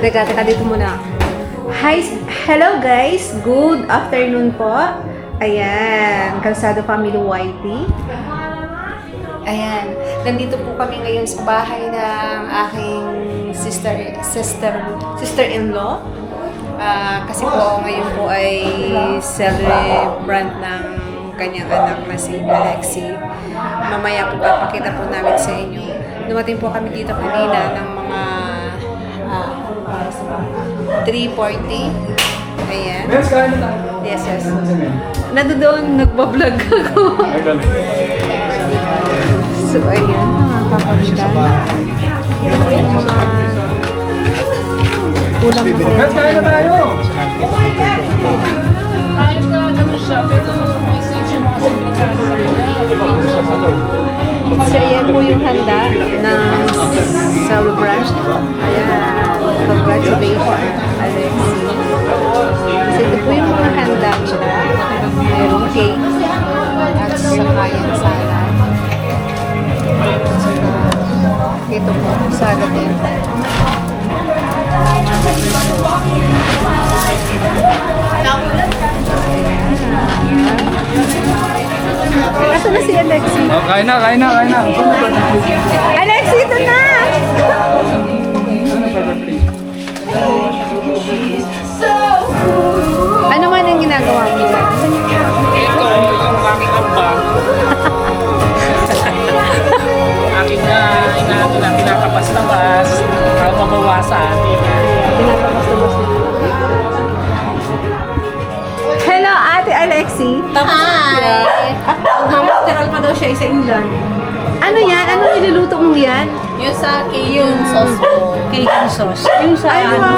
Teka, dito muna. Hello guys! Good afternoon po. Ayan, Calzado Family YT. Ayan, nandito po kami ngayon sa bahay ng aking sister-in-law. Kasi po ngayon po ay celebrant ng kanyang anak na si Alexi. Mamaya po papakita po namin sa inyo. Dumating po kami dito kanina ng mga 3:40. Ayan. Yes. Nandoon, nagbablog ako. So, ayan, mga kapabitan. Yung mga ulam na kayo. So, ayan po yung handa ng celebrant. Ayan. Congratulations, Alexi. So, ito po yung mga handa nila. Mayroong cake at saka yung salad. Ito po, salad din. Asa na si Alexi? Oh, kain na. Alexi, ito na! Ano man ang ginagawa mo? Ito, yung aking ambang. Aking pinakabas-labas para mabawasan. Pinapabas-labas na. Hello, Ate Alexi. Hi! Hamsteral pa daw siya sa England. Ano yan? Ano niluluto mong yan? Yung sa Cajun sauce po. Cajun sauce. Yung sa Ano,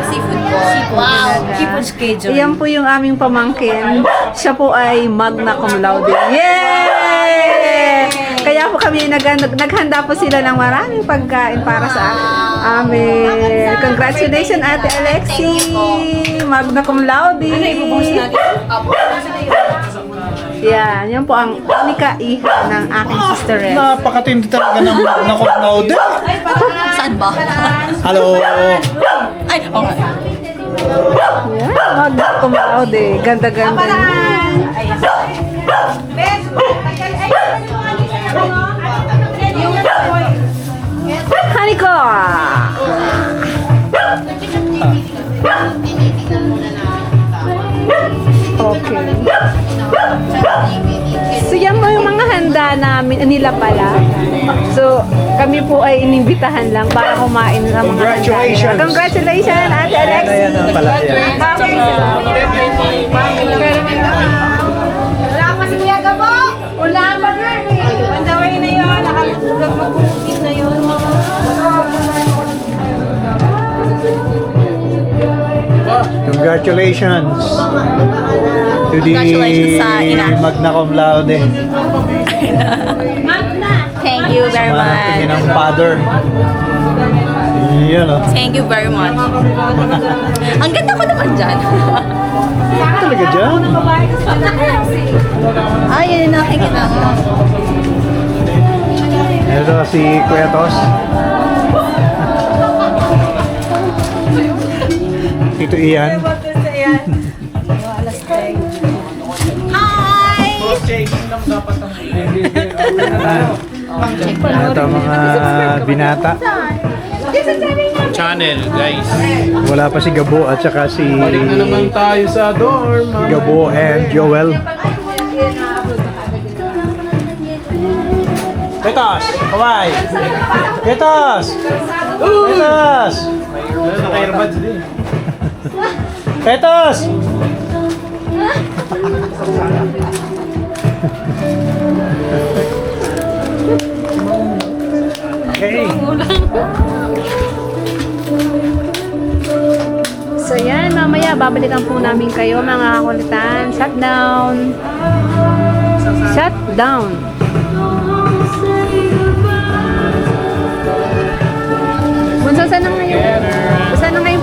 seafood po. Wow! Seafood Cajun. Yan po yung aming pamangkin. Siya po ay magna cum laude. Yay! Kaya po kami naghanda po sila ng maraming pagkain para sa amin. Congratulations, Ate Alexi! Magna cum laude. Ano ibubuhos natin? Yan, yan po ang unika iha ng aking sister. Napakatindi talaga ng nakunod. Saan ba? Hello. Ay, okay. Yan, magna cum laude. Ganda-ganda niya. Haniko! Okay. So yan po yung mga handa namin, nila pala. So kami po ay inimbitahan lang para kumain sa mga Congratulations. handa. Congratulations, Ate Alexi! Wala pa si Kuya Gabo! Wala pa na eh! On the way na yun, nakapagpupit na yun. Congratulations to the Congratulations sa ina. magna cum laude. Thank you very Mga tingin ng much. father. Yan o. Thank you very much. Ang ganda ko naman dyan. Talaga dyan? Ay, yun yung nakikita ko. Ito si Kuya Tos. Tito Ian. Hi! Ito mga binata. Channel, guys. Wala pa si Gabo at saka si Balik na naman tayo sa dorm. Gabo and Joel. Petos! Kawai! Petos! Petos! Naka-earbuds din. Petos! Okay. So yan, mamaya babalikan po namin kayo mga kakulitan. Shutdown. Shutdown. Bunso, saan na ngayon? Saan na ngayon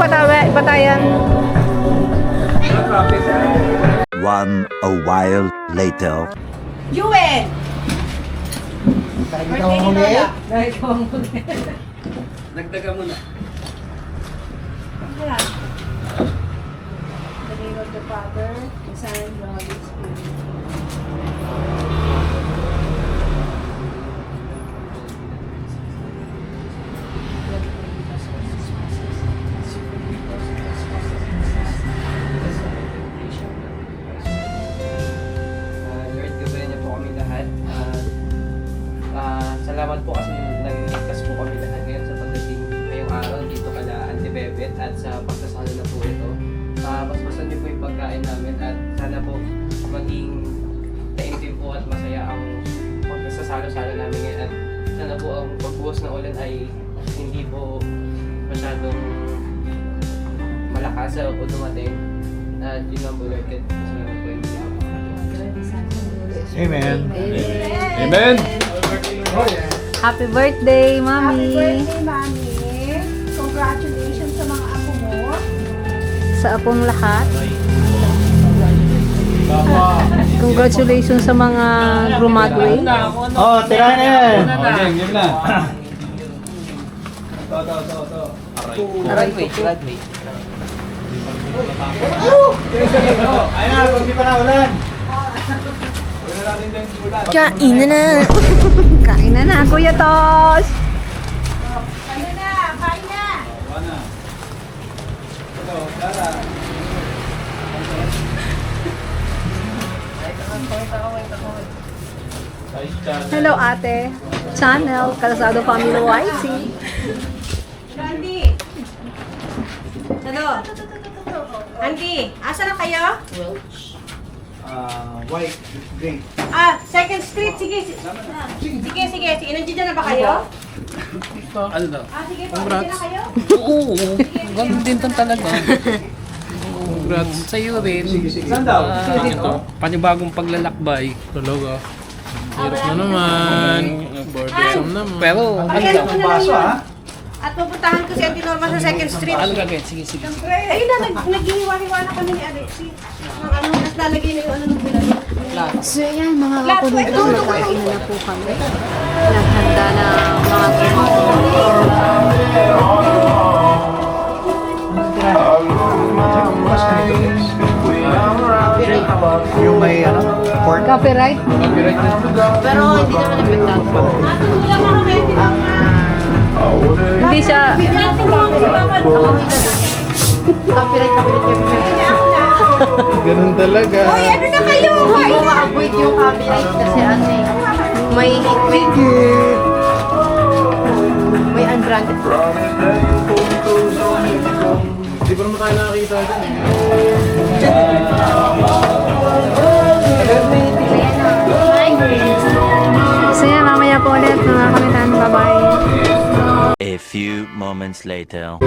patayan? One a while later. Jewel! Dagdagan mo na. The name of the Father, the Son, and the Holy Spirit. Lord, gabayan niyo po kami lahat. Salamat po kasi nagligtas po kami lahat ngayon sa pagdating ngayong araw dito kala Auntie Bebet at sa pagsasalo na po ito. Paspasan niyo po yung pagkain namin at sana po maging taimtim po at masaya ang pagsasalo-salo namin ngayon at sana po ang pagbuhos ng ulan ay hindi po masyadong malakas o dumating. At yun lang po Lord, salamat po yung Amen. Amen! Happy birthday, Happy Mami! birthday, Mami. Congratulations sa mga apo mo. Sa apong lahat. Congratulations sa mga graduate. Oh, tirahin na yan. Game na. Graduate. Ayun na, kung di pa na ulan. Kain na na. Kain na na, Kuya Tos! Ano na? Kain na. Hello, ate. Channel, Calzado Family YC. Andy. Ano? Andy, asa na kayo? White, green. Second Street. Sige. Nandiyan na ba kayo? Ano daw? Sige po. Nandiyan na kayo? Oo, ganun din to talaga. Congrats sa iyo rin. Saan daw? Ito, panibagong paglalakbay. Talaga. Hirap na naman. Burdensome naman. Pero, ano Ayan daw? ko na lang yun. At pupuntahan ko si Auntie Norma sa Second Street. Ano gagawin? Sige. Ayun na, naghihiwa-hiwa na kami ni Alexi. Mas lalagay na yung ano nung bilalo. So yan, mga kakulito, magkain na po kami. Naghanda na mga Yung may pork. copyright. Pero hindi naman napektado. Hindi siya, Copyright. Ganun talaga. Hoy, ano na kayo? Hoy! Ma-avoid yung copyright kasi ano eh. May unbranded. Di ba naman tayo nakakita dyan eh? so yan, mamaya po ulit mga kamitan. Bye-bye. A few moments later.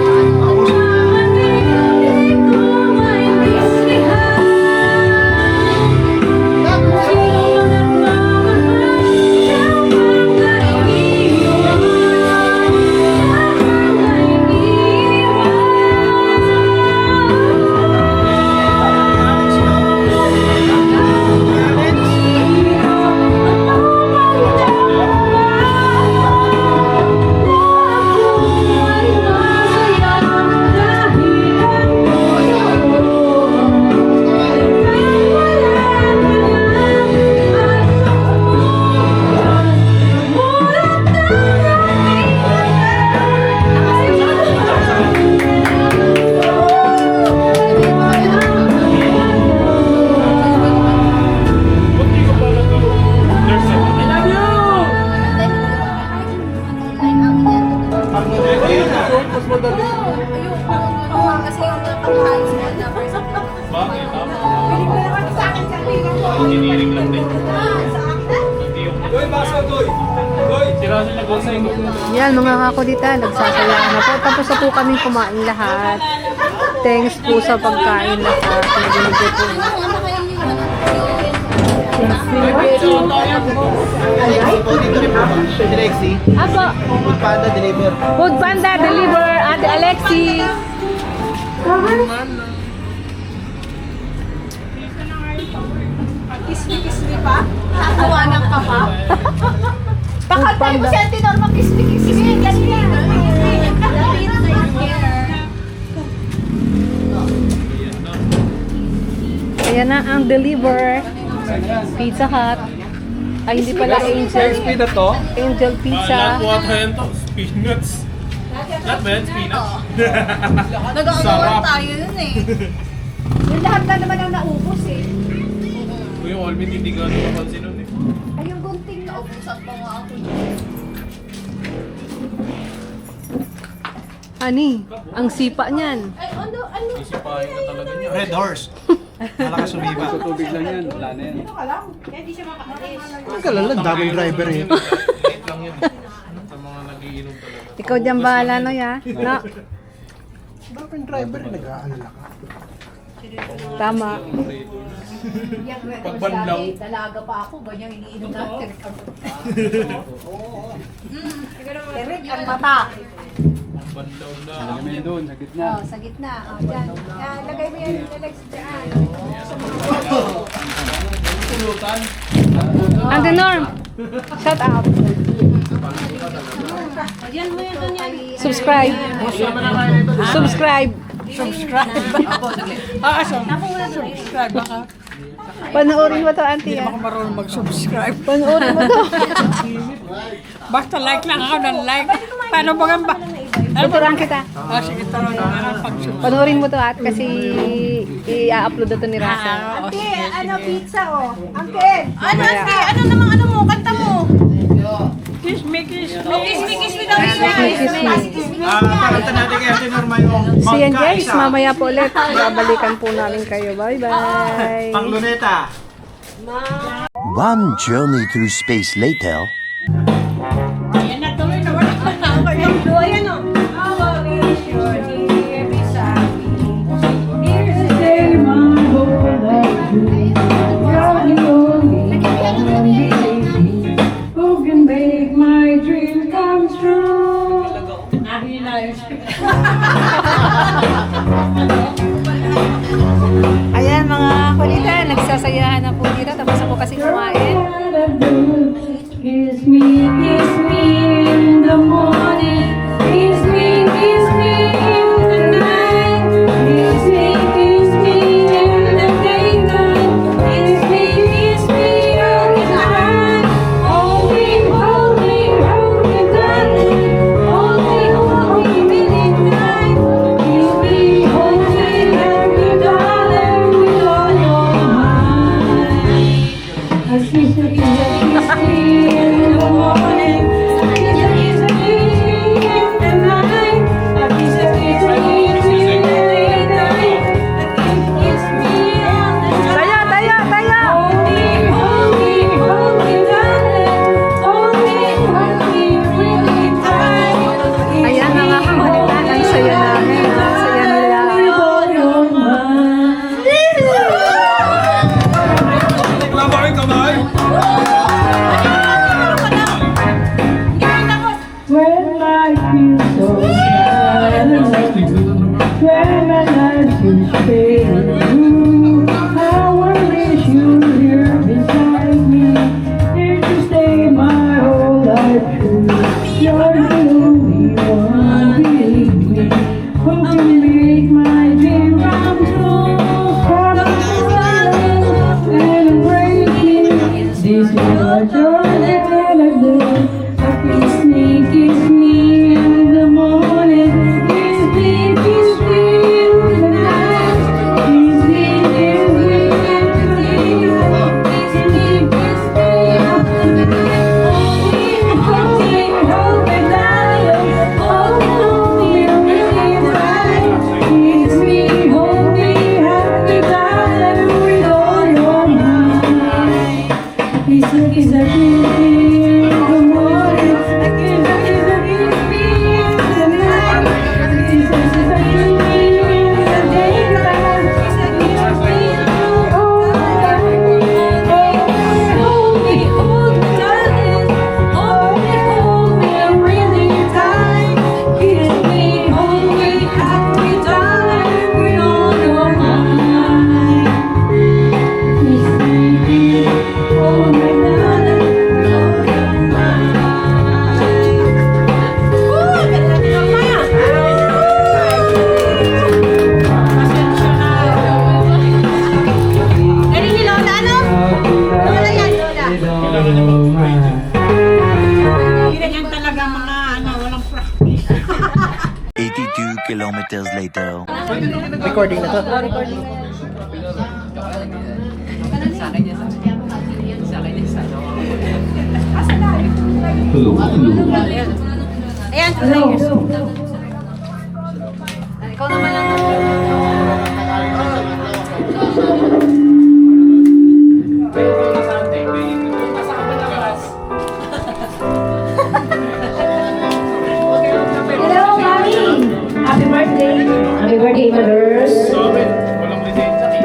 Engineering lang din. Sira sila ko sa inyo. Yan mga kakulita, nagsasaya na po. Tapos na po kami kumain lahat. Thanks po sa pagkain lahat. Nabinigay po. Apo. Food Panda deliver. Food Panda deliver, Ate Alexi. Kismi-kismi pa? Nakawanan ka pa? Pakantay mo si Auntie Norma, kismi-kismi. Ganyan. Ayan na ang deliver. Pizza Hut. Ay, hindi pala Angel. na to? Angel Pizza. Kuha tayo ito. Peanuts. Lahat ba yan? Peanuts? Nag-aagawan tayo nun eh. Yung lahat na naman ang naubos eh. Yung Olmit hindi ka napansin nun eh. Ay, yung gunting na Naubusan pa nga ako. Ani, ang sipa niyan. Ay, ano? Isipahin ka talaga niya. Red horse. Malakas sumipa. Tubig lang yan. Wala na yan. Kalala, daming driver eh. Late lang yan. Sa mga nagiinom talaga. Ikaw dyan bahala no ya. No, Daming driver eh, nag-aalala ka. tama. Pagbanlaw. Dalaga pa ako, ganyan iniinom natin. Eric, ang mata. Banlaw na. Doon, sa gitna. Oh, sa gitna. Oh, dyan. Lagay mo yan yung legs dyan. Pulutan. Ate Norm, shout out. Subscribe. Subscribe. Panoorin mo to, auntie. Hindi ako marunong mag-subscribe. Panoorin mo to. Basta like lang ako ng like. Paano ba nga ba? Tuturuan kita. Sige, tuloy na lang pag-subscribe. Panoorin mo to at kasi i-upload na to ni Russell. Ante, ano pizza oh. Uncle. Ano, ate? Ano namang ano mo? Kanta mo. Kiss me, kiss me. Oh, kiss me daw yun. Pakita natin kay Ate Norma yung So yan guys, mamaya po ulit. Babalikan po namin kayo. Bye-bye. Pang luneta. One journey through space later. Ayan na, tuloy na. Wala ka na. Ayan o. Ayan mga kulitan, nagsasayahan na po dito. Tapos na po kasi kumain. recording na to. Sa akin yan, sa akin. Sa akin yan, sa akin. Ayan, ikaw naman lang. Hello, Mami! Happy birthday! Happy birthday, mothers! Walang retain sa 15.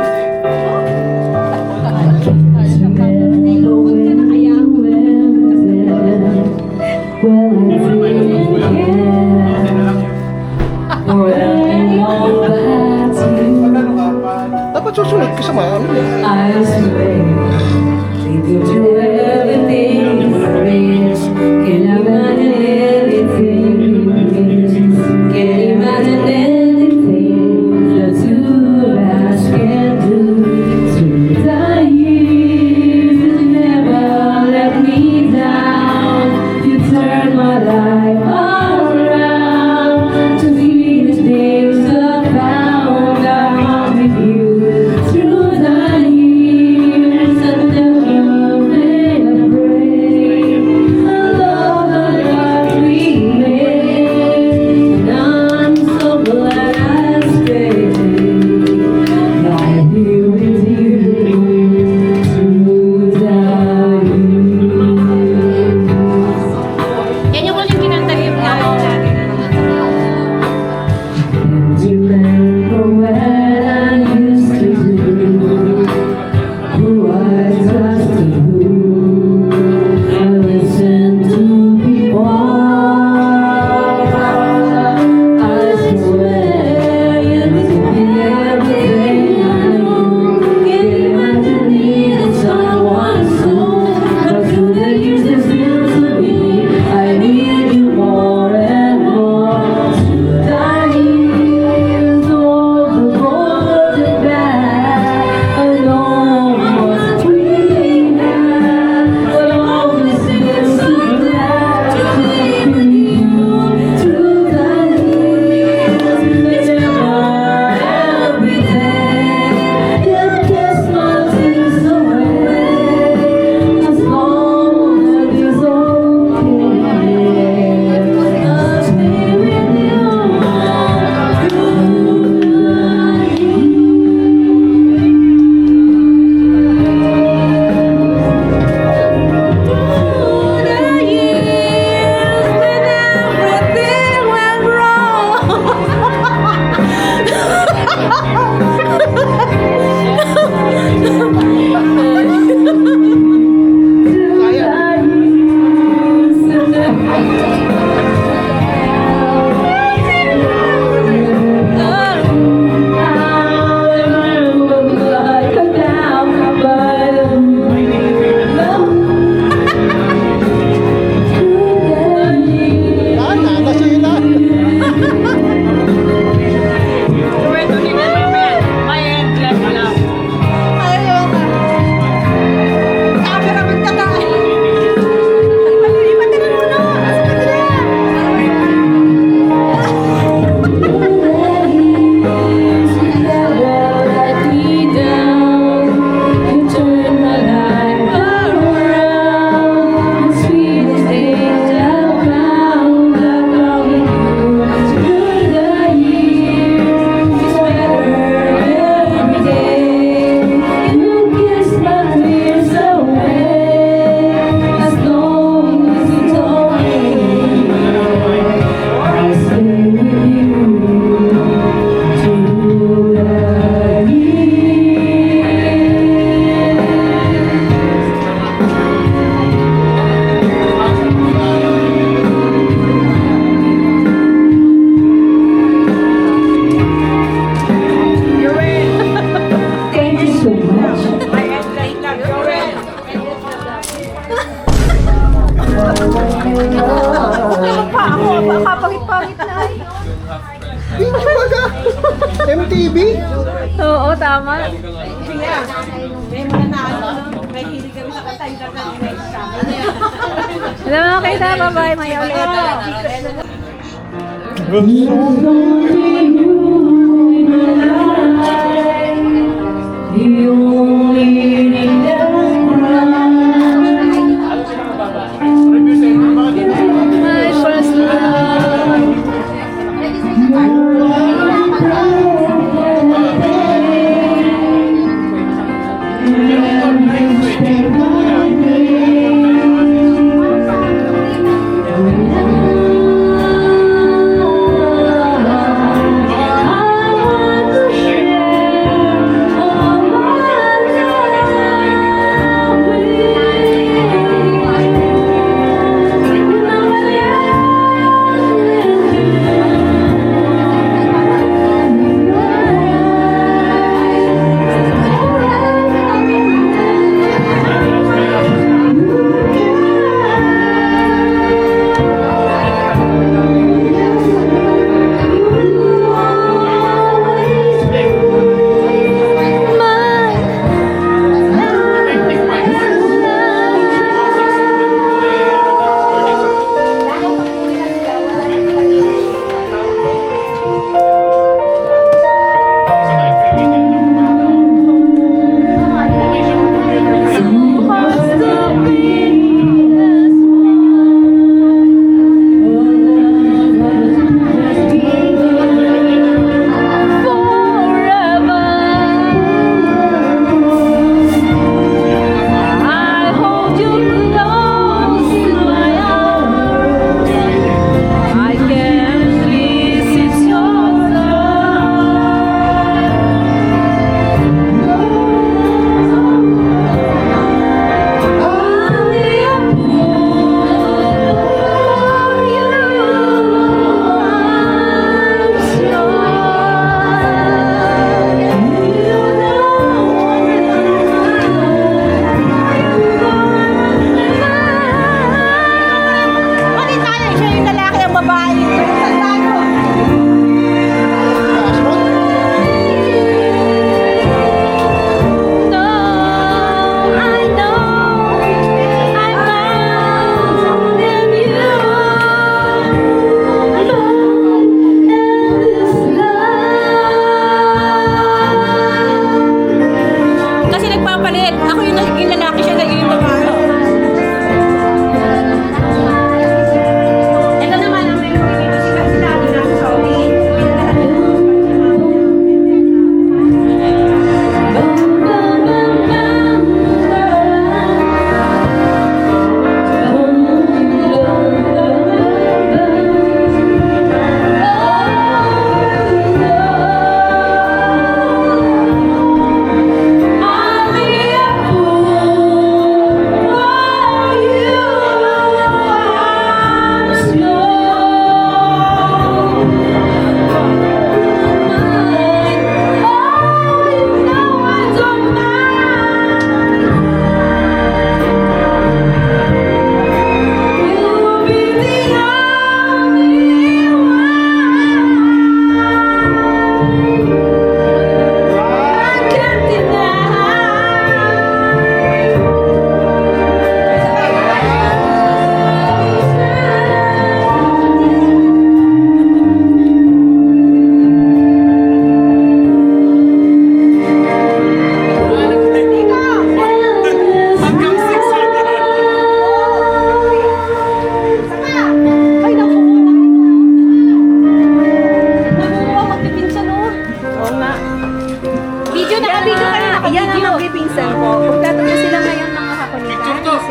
Dapat susunod ka sa mga ano eh. Yan yung huling kinanta yung namin natin. MTV? Oo, tama. Alam mo, kita, bye-bye. May ulit. My first love.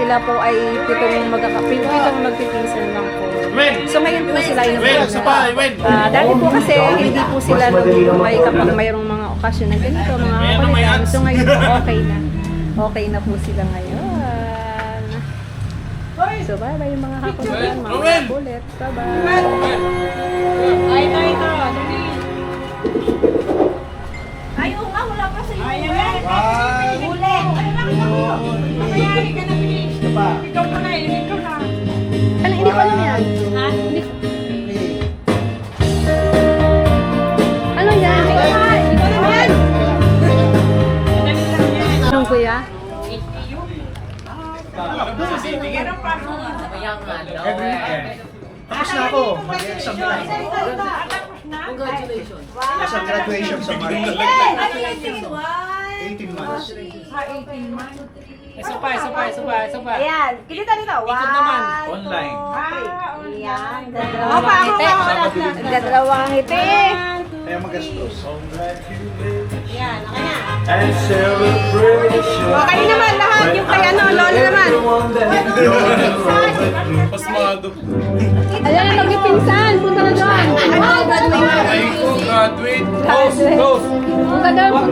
sila po ay pitong magpipinsan lang po. So ngayon po sila yung dati po kasi hindi po sila may kapag mayroong mga okasyon na ganito, mga kulitan. So ngayon po okay na po sila ngayon. So bye-bye yung mga kakulitan, mga bullet. Bye-bye. Ay, oo nga, wala pa sa iyo. Ulit. Mamayari ka na, please. Ikaw ko na, ikaw na. Ano, hindi ko alam yan. Ha? Hindi ko. Ano yan? Ikaw naman. Anong kuya? Tapos na ako. Mag-exam na. Congratulations. Sa graduation sa March. 18 months. Isa pa. Ayan, kilita dito. Ikot naman. Online. Ayan, dalawang ngiti. Dalawang ngiti. Kaya magastos. Ayan, okay na. And celebration. Okay naman lahat. Yung kay ano, lolo naman. Pasmado. Ayan, nagpipinsan. Punta na doon. Ay ko, graduate. Close. Punta doon.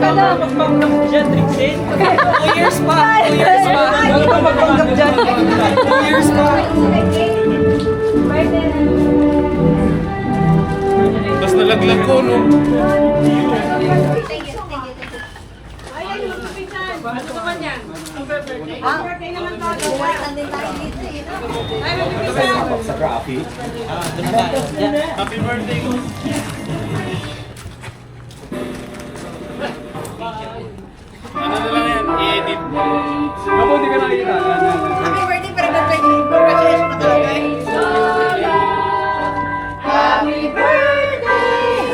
Tapos nalaglag ko, no? Happy birthday ko. Ano na lang yan? I-edit. Mabuti ka nakita. Happy birthday, pero congratulations na talaga. Happy birthday!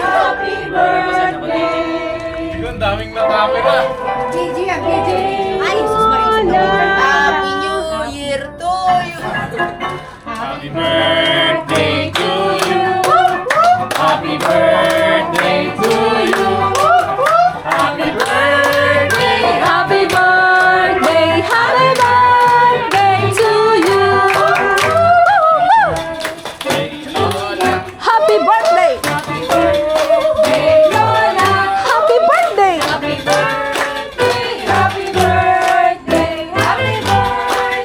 Happy birthday! Yun, daming na camera. Gigi, Gigi. Ay, sus Maria. Happy New Year to you. Happy birthday to you. Happy birthday to you. Happy birthday. Happy birthday. Happy birthday to you. Happy birthday. Happy birthday. Happy birthday. Happy birthday. Happy birthday. Happy birthday to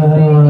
I don't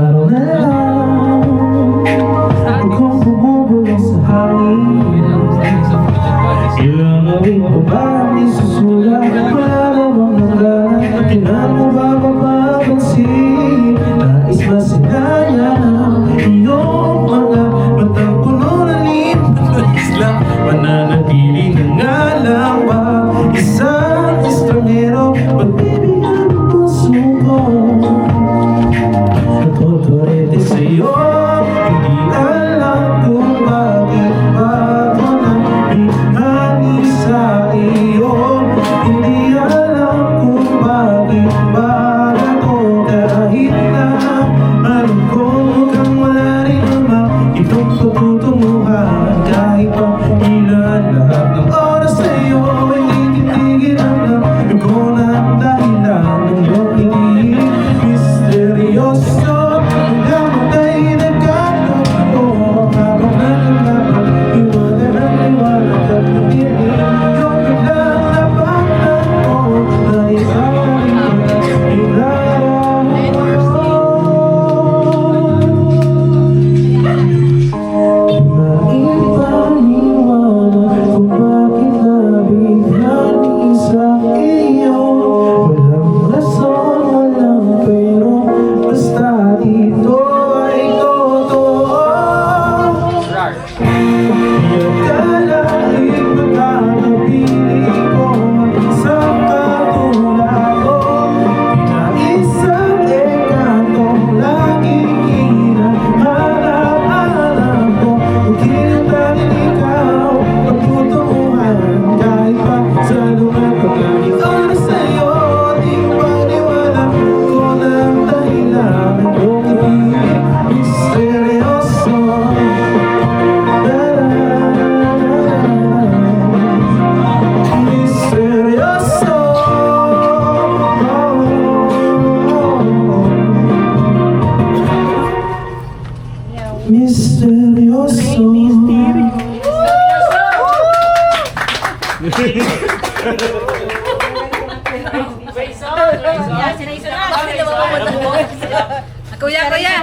Kuya, kuya.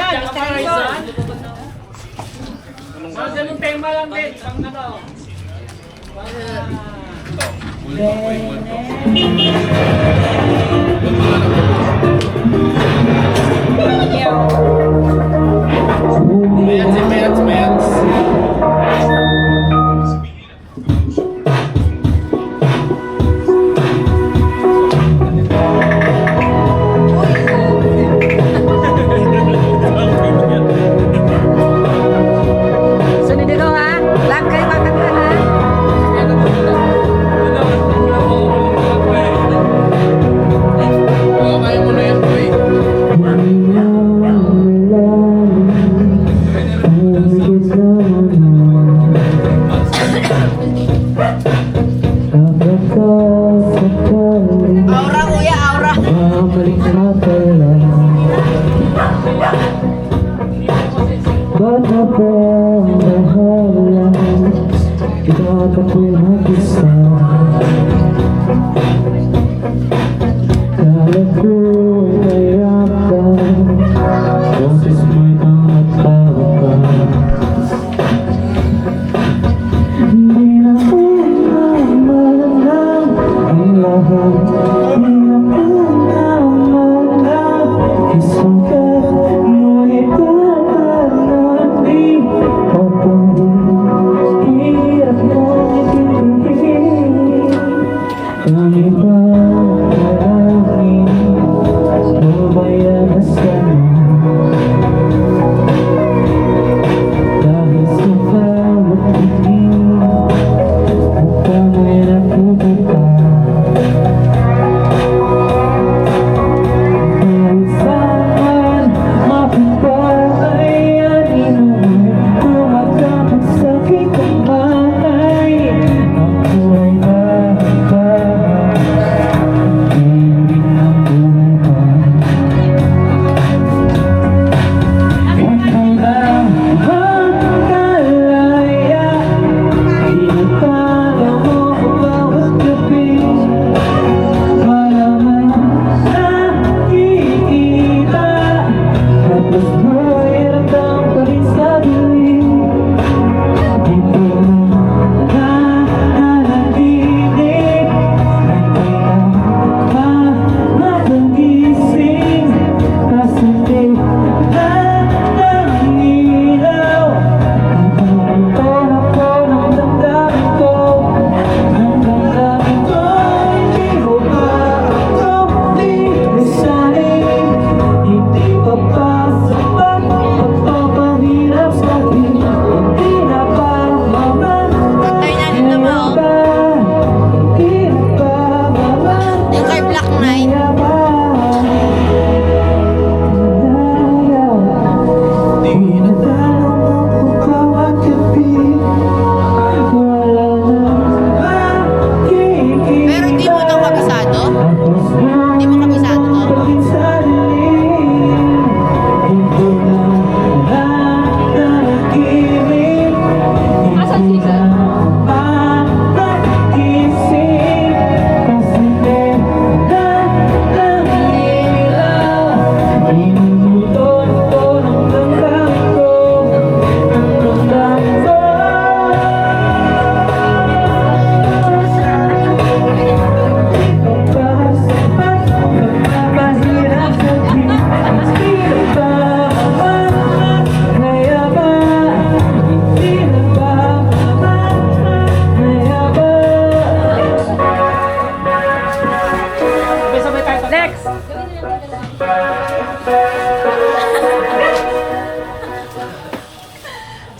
Mga ganun tema lang din. Pang ano. Sunod ko ha. Lang kayo kakanta ha. Kaya mo na yan, boy. Aura, kuya, aura.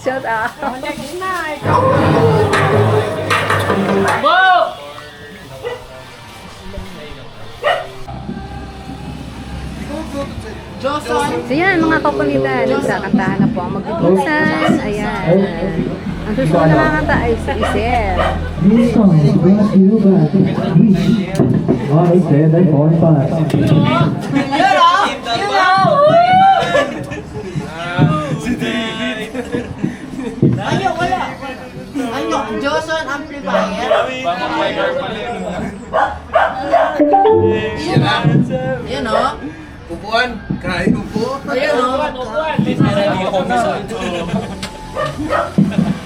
Shout out. So yan mga kakulitan, nagkakantahan na po ang magbibisan. Ayan. Ang susunod na kakanta ay si Isel. This song is brought to you by Wish. I said I fall fast. Ano? Joson Amplifier? Yun o. upuan. Kaya po.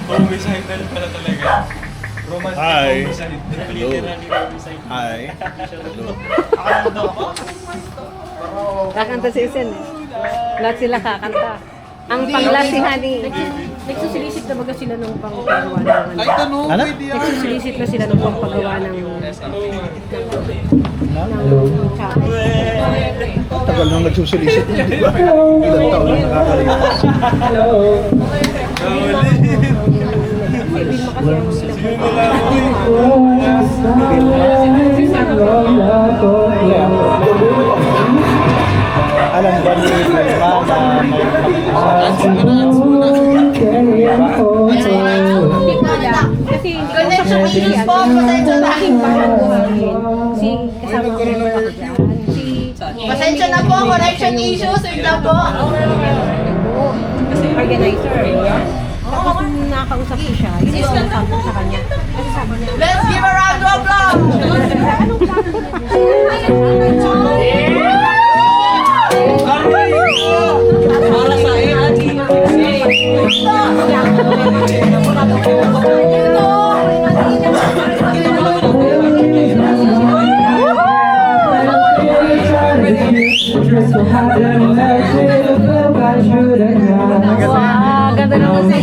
Homicidal pala talaga. Romantic Hi. homicide. Literally homicide. Hi. Kakanta si Isen eh. Lahat sila kakanta. Ang panglasihan ni... Nagsusulisit na baga sila ng pangpagawa ng Ay, tanong. Ano? Pwede yan. Nagsusulisit na sila ng pangpagawa ng Tagal nang nagsusulisit. Di ba? Ilang taon na nakakalipas. Alam ba ni Vilma na may Kasi connection issues po, pasensya na. Parang buhangin. Si kasama ko member ako dyan. Pasensya na po, connection issues. Wait lang po. Kasi organizer. Tapos nung nakakausap ko siya, yun yung sabi ko sa kanya. Kasi sabi niya, Let's give a round of applause. anong plano mo? Para sa Ganda naman sa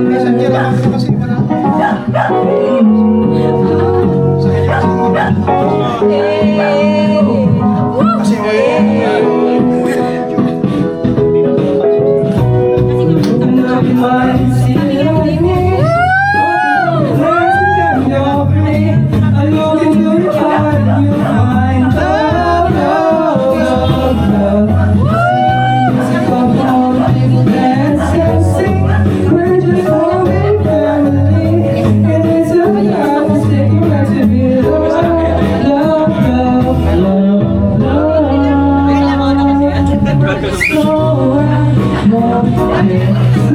Minsan niya lang ako kasi iba na. Sa kanya kasi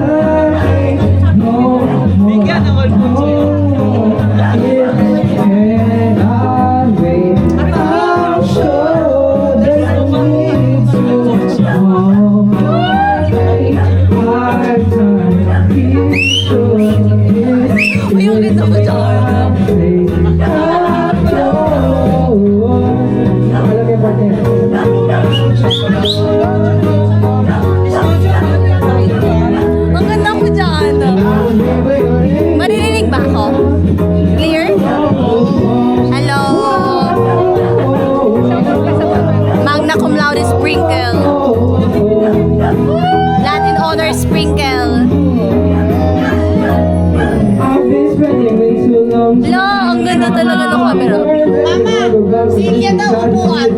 Ang ganda ko dyan. Maririnig ba ako? Clear? Hello? Magna cum laude sprinkle. Latin honor sprinkle. Hello, ang ganda talaga ng camera. Mama, sige daw upuan.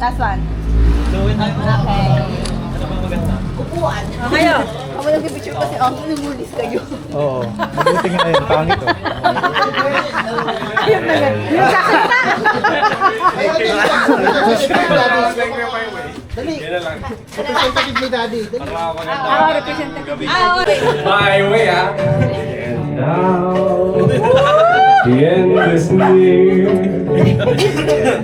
Last one. Okay. Upuan. Kayo. Ako nag-picture kasi ako, numulis kayo. Oo. Mabuti nga yun. Pangit oh. Ayun na yan. Yung sakit na. Representative ni Daddy. Ako, representative. My way, ah. And now the end is near,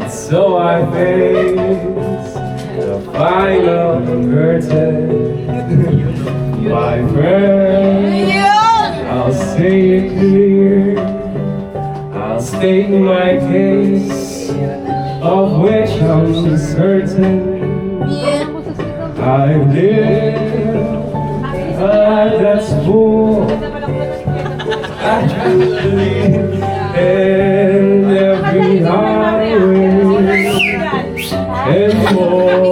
so I face the final curtain. My friend, I'll say it clear, I'll state my case, of which I'm certain. I live a life that's full. I believe in every highway and more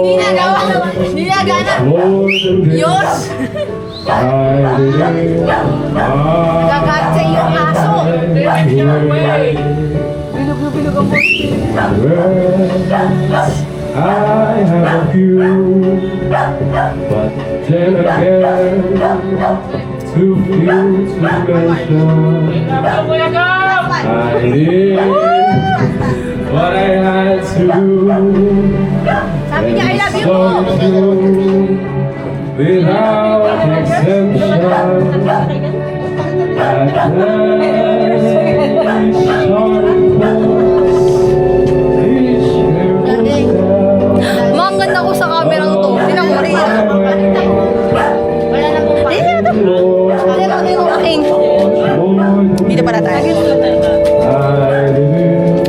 than this. I live Gagalit sa iyo ang aso. Bilog-bilog ang I have a few, but then again, too few to mention. I did what I had to do, Sabi niya, I love you so po. true, without exemption. At last, short course, each Mga ang ganda ko sa kamerang to. Tinan mo rin. Wala na pong pain. Dito pala tayo.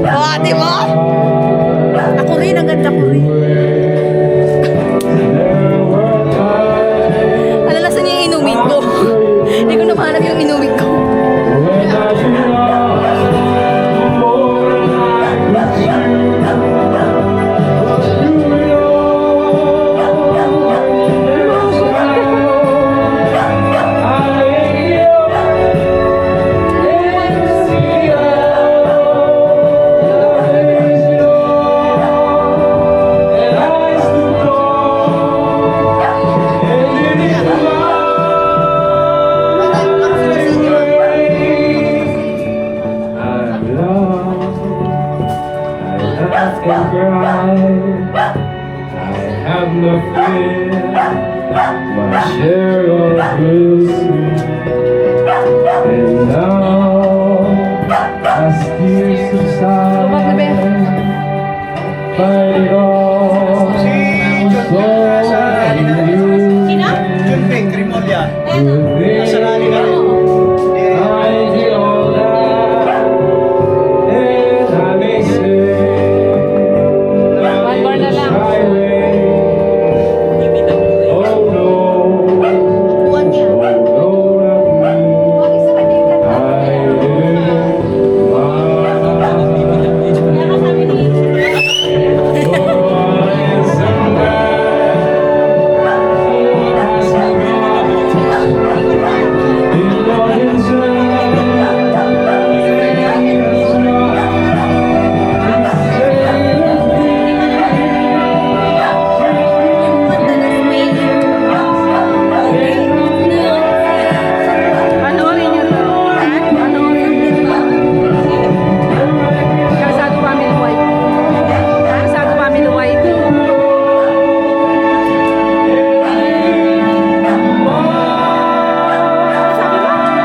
Oh, di ba? Ako rin, ang ganda ko rin. Alalasan niya yung inumin ko. Hindi ko na mahanap yung inumin ko. Junpeng, Grimolya. Nasa rally ka rin. One more na lang. Buwan niya. Isa pa din ka. Panoorin niyo to. Panoorin niyo to. Kalsado Family White. Kalsado Family White.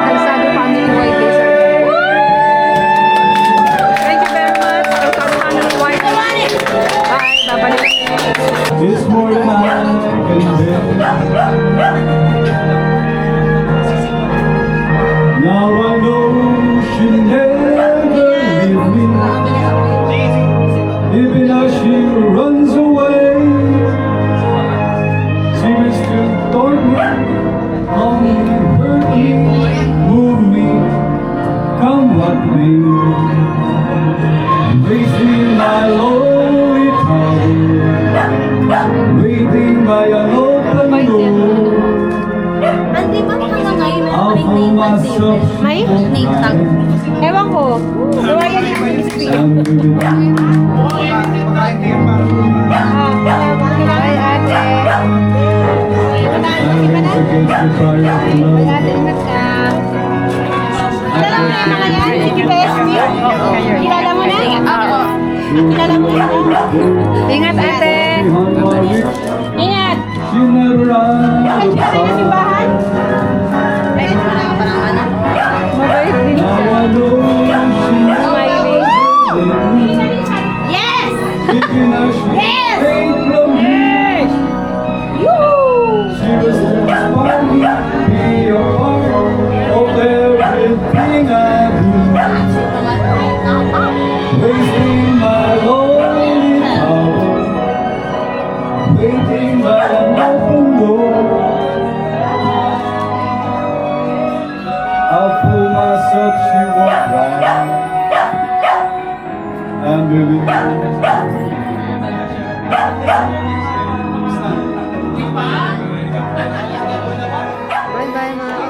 Kalsado Family White. Thank you very much. Kalsado Family White. Bye. Babalik. It's more than I can bear. Now I know she'll never leave me. Even as she runs away, she will still taunt me, harm me, hurt me, move me, come what may. Facing my lonely tower, waiting by an open door. Andi ba hanggang ngayon I'll meron pa rin fold name tag myself May name tag. Ewan ko. Gawa yan ni Ate Crispy. Bye, ate. Bye, ate. Ingat ka. Kilala mo na yung mga yan? Si PSP? Kilala mo na? Oo. Kilala mo na? Ingat, ate. Ingat! You never Bakit ka rin sa simbahan? Mabait din siya. Smiling. Yes! Yes! Yes! Yoo! She was wanting to be a part of everything I do. Wasting my lonely hours, waiting by an open door. I'll fool myself, she won't lie. And baby, Bye-bye, mga